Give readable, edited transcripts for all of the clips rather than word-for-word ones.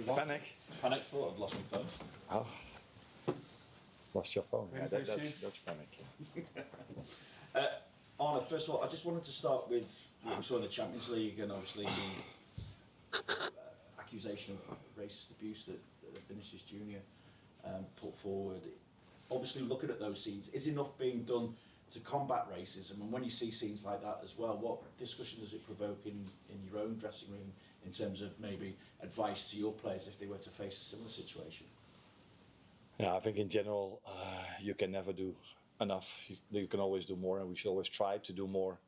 Panic. Thought I'd lost my phone. Oh, lost your phone. Yeah, that's panic. Arne, first of all, I just wanted to start with what we saw in the Champions League and obviously the accusation of racist abuse that Vinicius Junior put forward. Obviously, looking at those scenes, is enough being done to combat racism? And when you see scenes like that as well, what discussion does it provoke in your own dressing room in terms of maybe advice to your players if they were to face a similar situation? Yeah, I think in general, you can never do enough. You can always do more, and we should always try to do more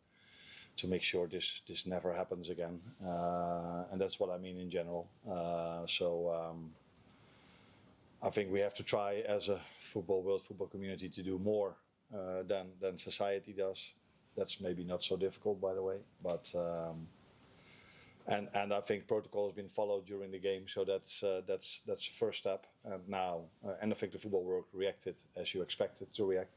to make sure this never happens again. And that's what I mean in general. I think we have to try as a world football community to do more than society does. That's maybe not so difficult, by the way, but and I think protocol has been followed during the game, so that's the first step. And now, and I think the football world reacted as you expected to react,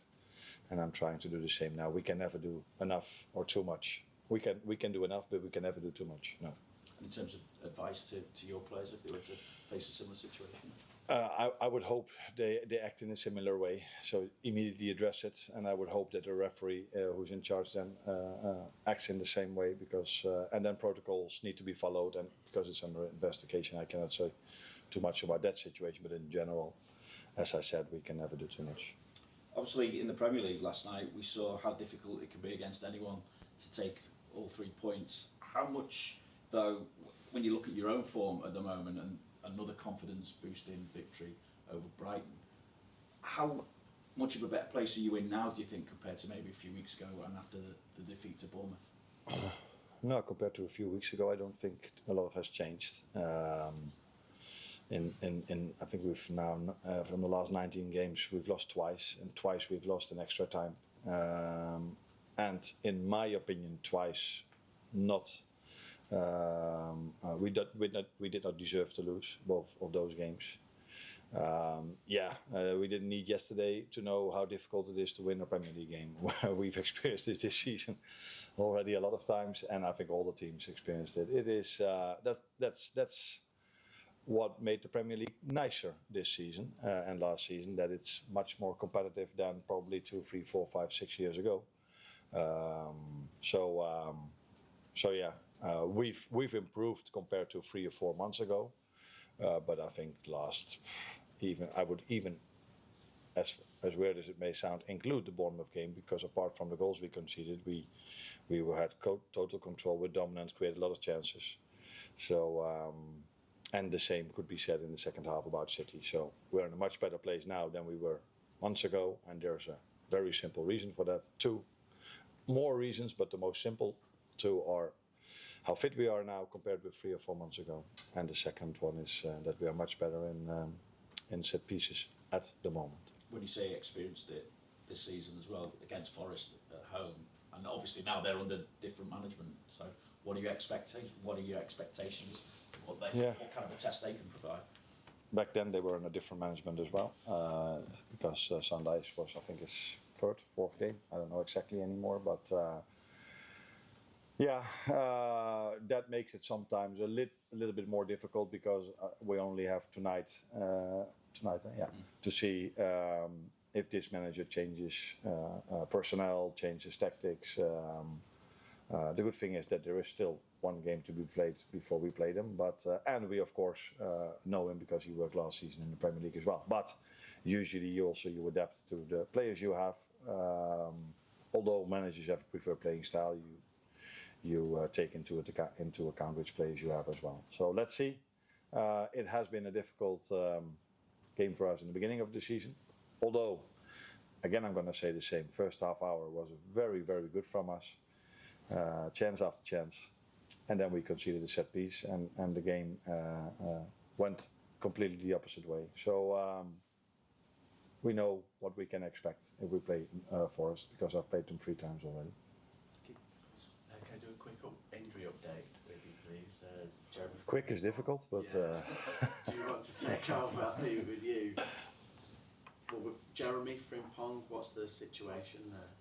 and I'm trying to do the same now. We can never do enough or too much. We can do enough, but we can never do too much. No. In terms of advice to your players if they were to face a similar situation? I would hope they act in a similar way, so immediately address it, and I would hope that the referee who's in charge then acts in the same way, because and then protocols need to be followed, and because it's under investigation I cannot say too much about that situation, but in general, as I said, we can never do too much. Obviously in the Premier League last night we saw how difficult it can be against anyone to take all 3 points. How much, though, when you look at your own form at the moment and another confidence boosting victory over Brighton, how much of a better place are you in now, do you think, compared to maybe a few weeks ago and after the defeat to Bournemouth? No, compared to a few weeks ago, I don't think a lot has changed. I think we've now from the last 19 games we've lost twice, and twice we've lost in extra time. And in my opinion, twice not. We did not deserve to lose both of those games. We didn't need yesterday to know how difficult it is to win a Premier League game. We've experienced this season already a lot of times, and I think all the teams experienced it. It is that's what made the Premier League nicer this season and last season. That it's much more competitive than probably 2, 3, 4, 5, 6 years ago. We've improved compared to 3 or 4 months ago, but I think I would even, as weird as it may sound, include the Bournemouth game, because apart from the goals we conceded, we had total control with dominance, created a lot of chances. And the same could be said in the second half about City. So we're in a much better place now than we were months ago, and there's a very simple reason for that. 2 more reasons, but the most simple 2 are how fit we are now compared with 3 or 4 months ago, and the second one is that we are much better in set pieces at the moment. When you say experienced it this season as well against Forest at home, and obviously now they're under different management, so what are your expectations? What kind of a test they can provide? Back then they were in a different management as well, because Sandijs was, I think, his 3rd, 4th game. I don't know exactly anymore, but that makes it sometimes a little bit more difficult, because we only have tonight to see if this manager changes personnel, changes tactics. The good thing is that there is still 1 game to be played before we play them, but and we of course know him because he worked last season in the Premier League as well. But usually you adapt to the players you have. Although managers have a preferred playing style, you take into account which players you have as well. So let's see. It has been a difficult game for us in the beginning of the season. Although, again, I'm going to say the same. First half hour was very, very good from us. Chance after chance. And then we conceded a set piece, and the game went completely the opposite way. So we know what we can expect if we play Forest, because I've played them 3 times already. Can I do a quick injury update with you, please? Jeremy. Quick is difficult, but... Do you want to take over? I'll leave it with you. Well, with Jeremy Frimpong, what's the situation there?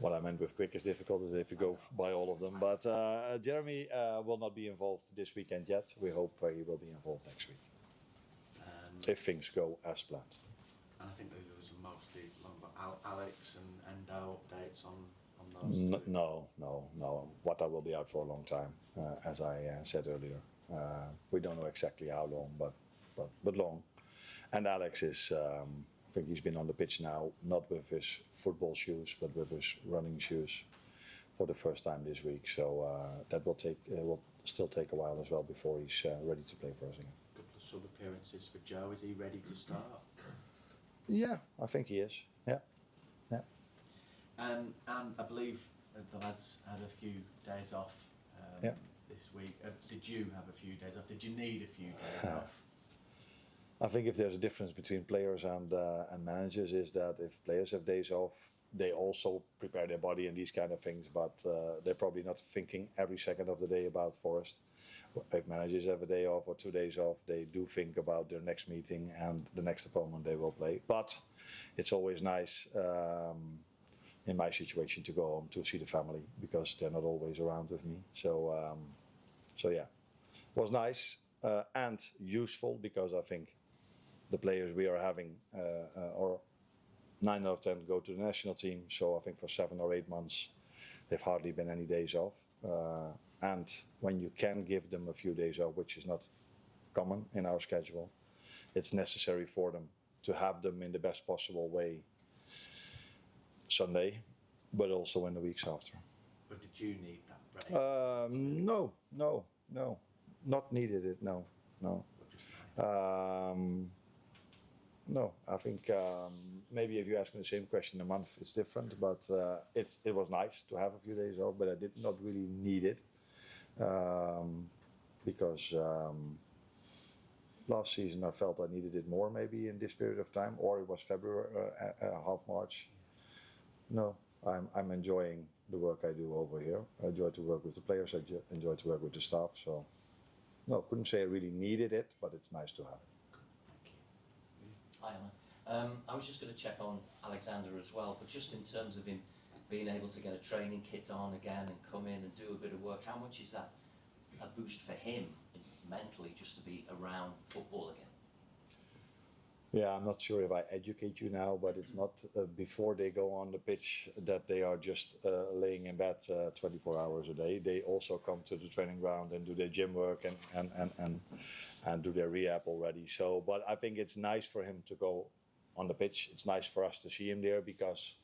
What I meant with quick is difficult is if you go by all of them. But Jeremy will not be involved this weekend yet. We hope he will be involved next week if things go as planned. And I think there was mostly Alex and Endo updates on those. No. Wata will be out for a long time, as I said earlier. We don't know exactly how long, but long. And Alex is, I think he's been on the pitch now, not with his football shoes, but with his running shoes for the first time this week. So that will still take a while as well before he's ready to play for us again. A couple of sub appearances for Joe. Is he ready to start? Yeah, I think he is. Yeah. And I believe the lads had a few days off this week. Did you have a few days off? Did you need a few days off? I think if there's a difference between players and managers is that if players have days off, they also prepare their body and these kind of things, but they're probably not thinking every second of the day about Forest. If managers have a day off or 2 days off, they do think about their next meeting and the next opponent they will play. But it's always nice in my situation to go home to see the family because they're not always around with me. So yeah, it was nice and useful because I think the players we are having or 9 out of 10 go to the national team. So I think for 7 or 8 months, they've hardly been any days off. And when you can give them a few days off, which is not common in our schedule, it's necessary for them to have them in the best possible way Sunday, but also in the weeks after. But did you need that break? No, not needed it. No. No, I think maybe if you ask me the same question a month, it's different. But it was nice to have a few days off, but I did not really need it because last season I felt I needed it more, maybe in this period of time, or it was February, half March. No, I'm enjoying the work I do over here. I enjoy to work with the players. I enjoy to work with the staff. So, no, couldn't say I really needed it, but it's nice to have it. Hi, Arne. I was just going to check on Alexander as well, but just in terms of him being able to get a training kit on again and come in and do a bit of work, how much is that a boost for him mentally just to be around football again? Yeah, I'm not sure if I educate you now, but it's not before they go on the pitch that they are just laying in bed 24 hours a day. They also come to the training ground and do their gym work and do their rehab already. So, but I think it's nice for him to go on the pitch. It's nice for us to see him there because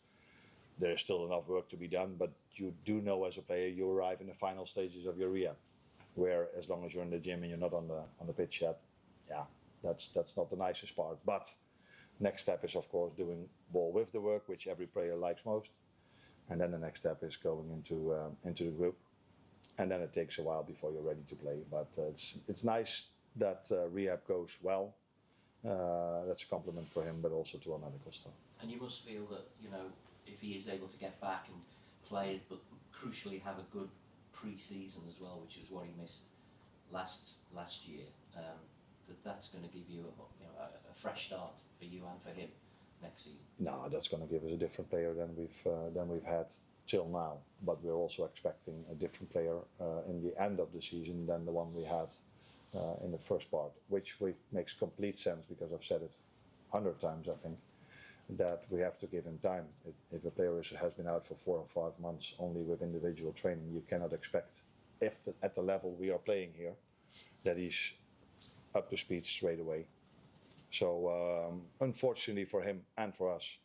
there's still enough work to be done. But you do know as a player, you arrive in the final stages of your rehab, where as long as you're in the gym and you're not on the pitch yet, yeah. That's not the nicest part, but next step is of course doing ball with the work, which every player likes most, and then the next step is going into the group, and then it takes a while before you're ready to play. But it's nice that rehab goes well. That's a compliment for him, but also to our medical staff. And you must feel that if he is able to get back and play, but crucially have a good pre-season as well, which is what he missed last year. That's going to give you a fresh start for you and for him next season. No, that's going to give us a different player than we've had till now. But we're also expecting a different player in the end of the season than the one we had in the first part, which makes complete sense because I've said it 100 times, I think, that we have to give him time. If a player has been out for 4 or 5 months only with individual training, you cannot expect, at the level we are playing here, that he's up to speed straight away. So unfortunately for him and for us,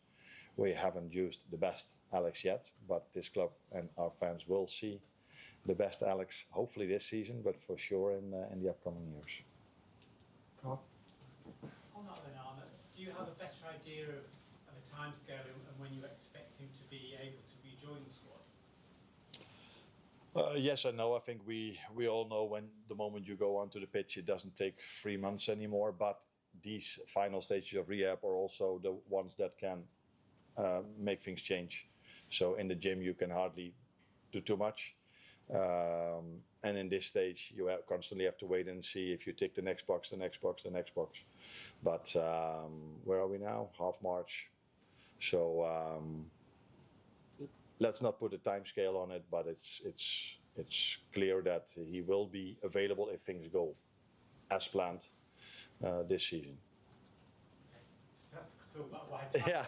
we haven't used the best Alex yet, but this club and our fans will see the best Alex hopefully this season, but for sure in the upcoming years. On that then, Arne, do you have a better idea of a timescale and when you expect him to be able to rejoin the squad? Yes and no. I think we all know when the moment you go onto the pitch, it doesn't take 3 months anymore. But these final stages of rehab are also the ones that can make things change. So in the gym, you can hardly do too much. And in this stage, you constantly have to wait and see if you tick the next box, the next box, the next box. But where are we now? Half March. So let's not put a time scale on it, but it's clear that he will be available if things go as planned this season. That's all about why time. Yeah.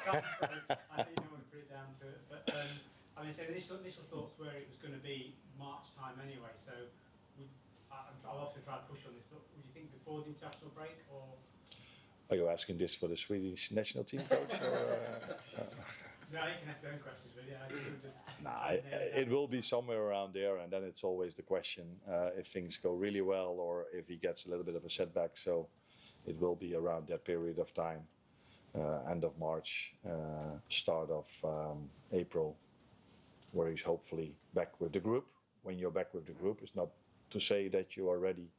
I think you want to put it down to it. But I mean, so the initial thoughts were it was going to be March time anyway. So I'll also try to push on this. But would you think before the international break, or? Are you asking this for the Swedish national team coach? Or, No, you can ask your own questions, really. I just wanted to- Nah, it will be somewhere around there, and then it's always the question if things go really well or if he gets a little bit of a setback. So it will be around that period of time, end of March, start of April, where he's hopefully back with the group. When you're back with the group, it's not to say that you are ready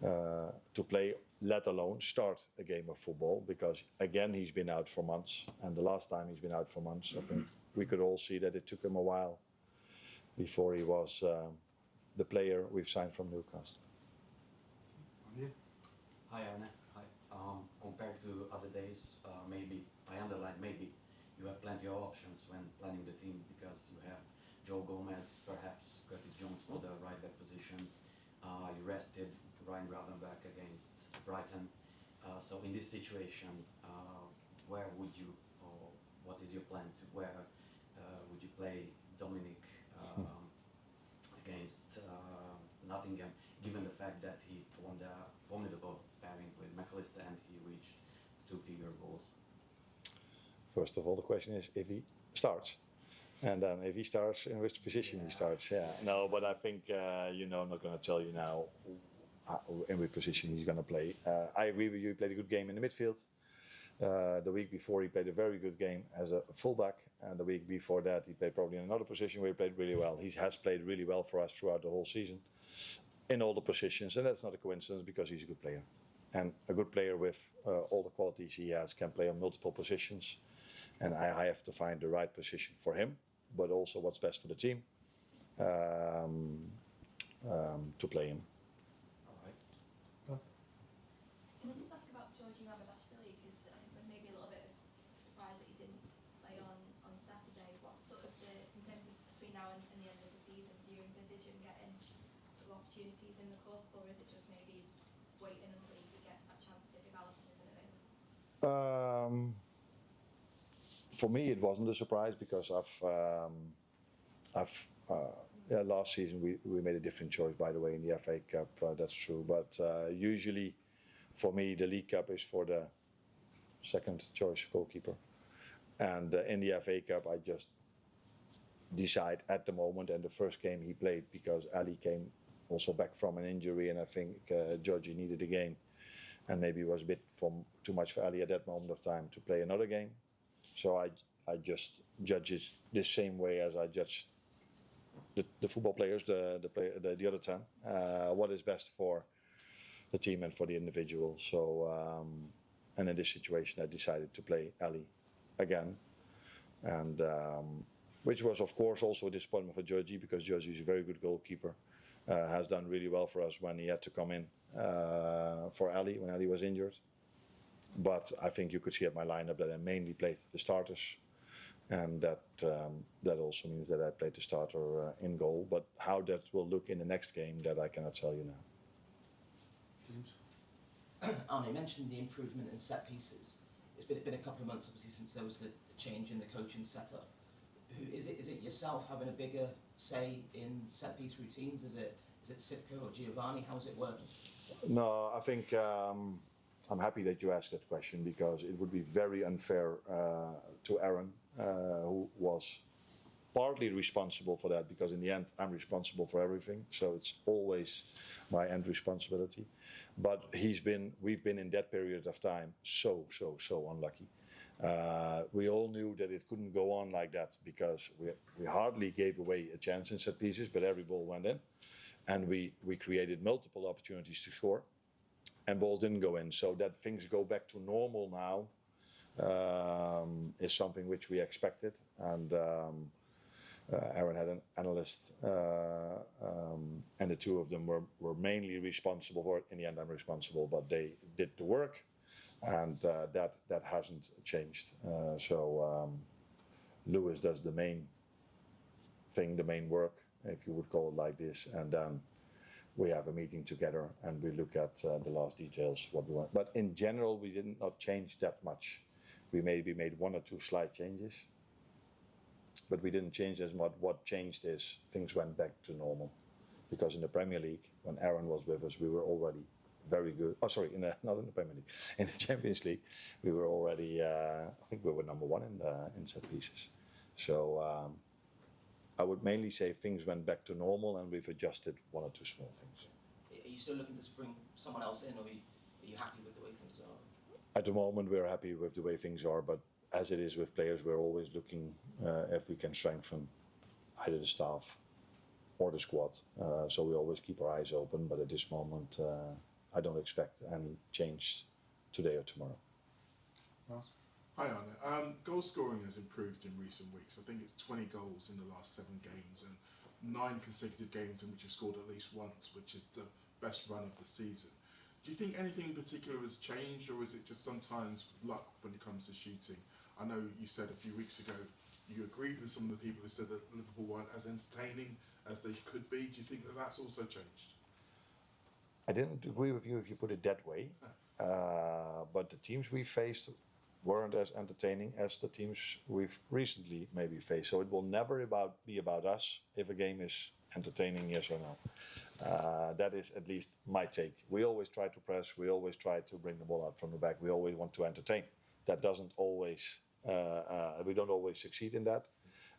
to play, let alone start a game of football, because again he's been out for months, and the last time he's been out for months, I think we could all see that it took him a while before he was the player we've signed from Newcastle. Hi Arne. Hi. Compared to other days, maybe, I underline maybe, you have plenty of options when planning the team, because you have Joe Gomez, perhaps Curtis Jones for the right back position. You rested Ryan Gravenberch against Brighton. So in this situation, where would you, or what is your plan to where would you play Dominic against Nottingham, given the fact that he formed a formidable pairing with McAllister and he reached 2-figure goals? First of all, the question is if he starts. And then if he starts, in which position he starts. Yeah. No, but I think, I'm not going to tell you now in which position he's going to play. I agree with you, he played a good game in the midfield. The week before he played a very good game as a fullback. And the week before that he played probably in another position where he played really well. He has played really well for us throughout the whole season in all the positions. And that's not a coincidence, because he's a good player. And a good player with all the qualities he has can play on multiple positions. And I have to find the right position for him, but also what's best for the team to play him. All right. Can I just ask about Georgie Ramadashvili, because I think there's maybe a little bit of surprise that he didn't play on Saturday. What sort of in terms of between now and the end of the season, do you envisage him getting sort of opportunities in the club, or is it just maybe waiting until he gets that chance if Alisson isn't available? For me, it wasn't a surprise, because last season we made a different choice, by the way, in the FA Cup. That's true, but usually, for me, the League Cup is for the second choice goalkeeper, and in the FA Cup, I just decide at the moment. And the first game he played, because Ali came also back from an injury, and I think Georgie needed a game, and maybe it was a bit too much for Ali at that moment of time to play another game. So I just judge it the same way as I judge the football players, the other 10. What is best for the team and for the individual. So, and in this situation, I decided to play Ali again, and which was of course also a disappointment for Georgie, because Georgie is a very good goalkeeper, has done really well for us when he had to come in for Ali when Ali was injured. But I think you could see at my lineup that I mainly played the starters, and that also means that I played the starter in goal. But how that will look in the next game, that I cannot tell you now. James? Arne, you mentioned the improvement in set pieces. It's been a couple of months, obviously, since there was the change in the coaching setup. Is it yourself having a bigger say in set piece routines? Is it Sipka or Giovanni? How's it working? No, I think I'm happy that you asked that question, because it would be very unfair to Aaron, who was partly responsible for that, because in the end I'm responsible for everything, so it's always my end responsibility. But we've been in that period of time so unlucky. We all knew that it couldn't go on like that, because we hardly gave away a chance in set pieces, but every ball went in, and we created multiple opportunities to score, and balls didn't go in. So that things go back to normal now is something which we expected, and Aaron had an analyst, and the two of them were mainly responsible for it. In the end, I'm responsible, but they did the work, and that hasn't changed. So Lewis does the main thing, the main work, if you would call it like this, and then we have a meeting together and we look at the last details, what we want. But in general, we did not change that much. We maybe made 1 or 2 slight changes, but we didn't change as much. What changed is things went back to normal. Because in the Premier League, when Aaron was with us, we were already very good. Oh, sorry, not in the Premier League, in the Champions League, we were already. I think we were number 1 in set pieces. So I would mainly say things went back to normal, and we've adjusted 1 or 2 small things. Are you still looking to bring someone else in, or are you happy with the way things are? At the moment, we're happy with the way things are, but as it is with players, we're always looking if we can strengthen either the staff or the squad. So we always keep our eyes open, but at this moment, I don't expect any change today or tomorrow. Hi Arne. Goal scoring has improved in recent weeks. I think it's 20 goals in the last 7 games and 9 consecutive games in which you've scored at least once, which is the best run of the season. Do you think anything in particular has changed, or is it just sometimes luck when it comes to shooting? I know you said a few weeks ago you agreed with some of the people who said that Liverpool weren't as entertaining as they could be. Do you think that that's also changed? I didn't agree with you if you put it that way, but the teams we faced weren't as entertaining as the teams we've recently maybe faced. So it will never be about us if a game is entertaining, yes or no. That is at least my take. We always try to press, we always try to bring the ball out from the back, we always want to entertain. That doesn't always, we don't always succeed in that.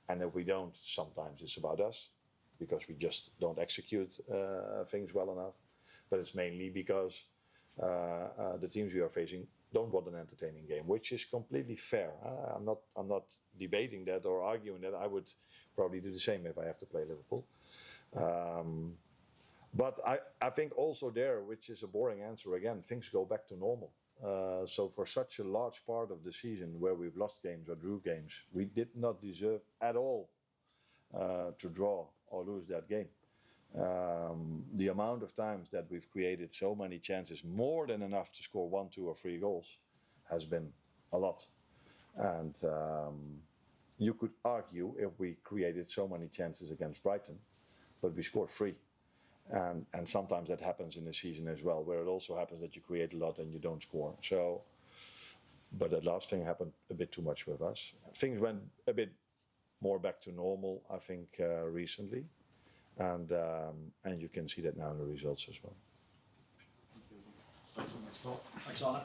And if we don't, sometimes it's about us, because we just don't execute things well enough. But it's mainly because the teams we are facing don't want an entertaining game, which is completely fair. I'm not debating that or arguing that. I would probably do the same if I have to play Liverpool. But I think also there, which is a boring answer again, things go back to normal. So for such a large part of the season where we've lost games or drew games, we did not deserve at all to draw or lose that game. The amount of times that we've created so many chances, more than enough to score 1, 2 or 3 goals, has been a lot. And you could argue if we created so many chances against Brighton, but we scored 3. And sometimes that happens in the season as well, where it also happens that you create a lot and you don't score. So, but that last thing happened a bit too much with us. Things went a bit more back to normal, I think, recently. And you can see that now in the results as well. Thanks, Arne.